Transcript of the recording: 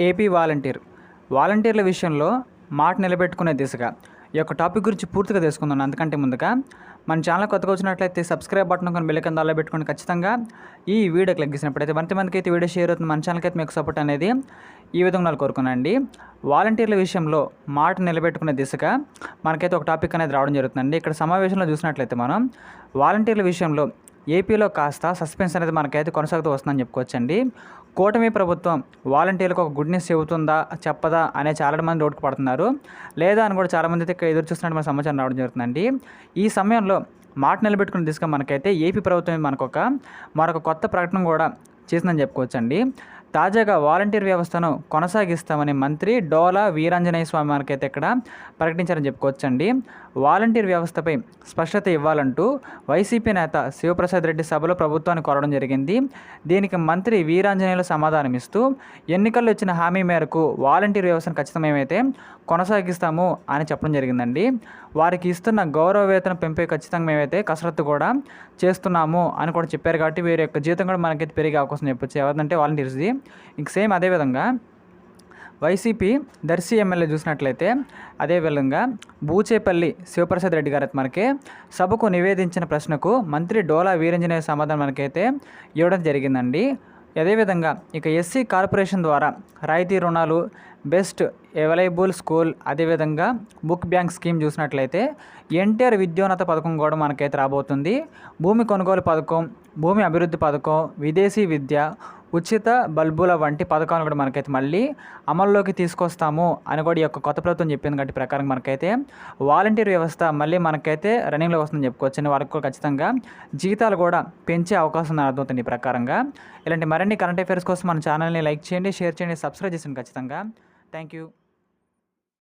AP వాలంటీర్ల విషయంలో మాట నిలబెట్టుకునే దిశగా ఈ యొక్క టాపిక్ గురించి పూర్తిగా తెలుసుకుందాం. అందుకంటే ముందుగా మన ఛానల్ కొత్తగా వచ్చినట్లయితే సబ్స్క్రైబ్ బటన్ కొని బెల్ కింద అలా పెట్టుకొని ఖచ్చితంగా ఈ వీడియో క్లిక్ చేసినప్పుడైతే మందికి అయితే వీడియో షేర్ అవుతుంది. మన ఛానల్కి అయితే మీకు సపోర్ట్ అనేది ఈ విధంగా కోరుకున్నాండి. వాలంటీర్ల విషయంలో మాట నిలబెట్టుకునే దిశగా మనకైతే ఒక టాపిక్ అనేది రావడం జరుగుతుందండి. ఇక్కడ సమావేశంలో చూసినట్లయితే మనం వాలంటీర్ల విషయంలో ఏపీలో కాస్త సస్పెన్స్ అనేది మనకైతే కొనసాగుతూ వస్తుందని చెప్పుకోవచ్చండి. కూటమి ప్రభుత్వం వాలంటీర్లకు ఒక గుడ్ న్యూస్ చెబుతుందా చెప్పదా అనే చాలా మంది రోడ్డుకు పడుతున్నారు, లేదా అని కూడా చాలామంది అయితే ఇక్కడ ఎదురు చూస్తున్నట్టు మన సమాచారం రావడం జరుగుతుందండి. ఈ సమయంలో మాట నిలబెట్టుకునే దిశగా మనకైతే ఏపీ ప్రభుత్వం మరొక కొత్త ప్రకటన కూడా చేసిందని చెప్పుకోవచ్చండి. తాజాగా వాలంటీర్ వ్యవస్థను కొనసాగిస్తామని మంత్రి డోలా వీరాంజనేయ స్వామి మనకైతే ఇక్కడ ప్రకటించారని చెప్పుకోవచ్చండి. వాలంటీర్ వ్యవస్థపై స్పష్టత ఇవ్వాలంటూ వైసీపీ నేత శివప్రసాద్ రెడ్డి సభలో ప్రభుత్వాన్ని కోరడం జరిగింది. దీనికి మంత్రి వీరాంజనేయులు సమాధానమిస్తూ ఎన్నికల్లో ఇచ్చిన హామీ మేరకు వాలంటీర్ వ్యవస్థను ఖచ్చితంగా మేమైతే కొనసాగిస్తాము అని చెప్పడం జరిగిందండి. వారికి ఇస్తున్న గౌరవ వేతన పెంపై ఖచ్చితంగా మేమైతే కసరత్తు కూడా చేస్తున్నాము అని కూడా చెప్పారు. కాబట్టి వీరి యొక్క జీతం కూడా మనకైతే పెరిగే అవకాశం చెప్పొచ్చు, ఎవరిదంటే వాలంటీర్స్ది. ఇంక సేమ్ అదేవిధంగా వైసీపీ దర్శి ఎమ్మెల్యే చూసినట్లయితే అదేవిధంగా బూచేపల్లి శివప్రసాద్ రెడ్డి గారు మనకి సభకు నివేదించిన ప్రశ్నకు మంత్రి డోలా వీరాంజనేయ సమాధానం మనకైతే ఇవ్వడం జరిగిందండి. అదేవిధంగా ఇక ఎస్సీ కార్పొరేషన్ ద్వారా రాయితీ రుణాలు, బెస్ట్ అవైలబుల్ స్కూల్, అదేవిధంగా బుక్ బ్యాంక్ స్కీమ్ చూసినట్లయితే ఎన్టీఆర్ విద్యోన్నత పథకం కూడా మనకైతే రాబోతుంది. భూమి కొనుగోలు పథకం, భూమి అభివృద్ధి పథకం, విదేశీ విద్య, ఉచిత బల్బుల వంటి పథకాలను కూడా మనకైతే మళ్ళీ అమల్లోకి తీసుకొస్తాము అని కూడా ఈ యొక్క కొత్త ప్రభుత్వం చెప్పింది. కాబట్టి ప్రకారం మనకైతే వాలంటీర్ వ్యవస్థ మళ్ళీ మనకైతే రన్నింగ్లో వస్తుందని చెప్పుకోవచ్చు. వాళ్ళకి కూడా ఖచ్చితంగా జీతాలు కూడా పెంచే అవకాశం ఉందని అర్థమవుతుంది. ఈ ప్రకారంగా ఇలాంటి మరిన్ని కరెంట్ అఫైర్స్ కోసం మన ఛానల్ని లైక్ చేయండి, షేర్ చేయండి, సబ్స్క్రైబ్ చేయండి ఖచ్చితంగా. Thank you.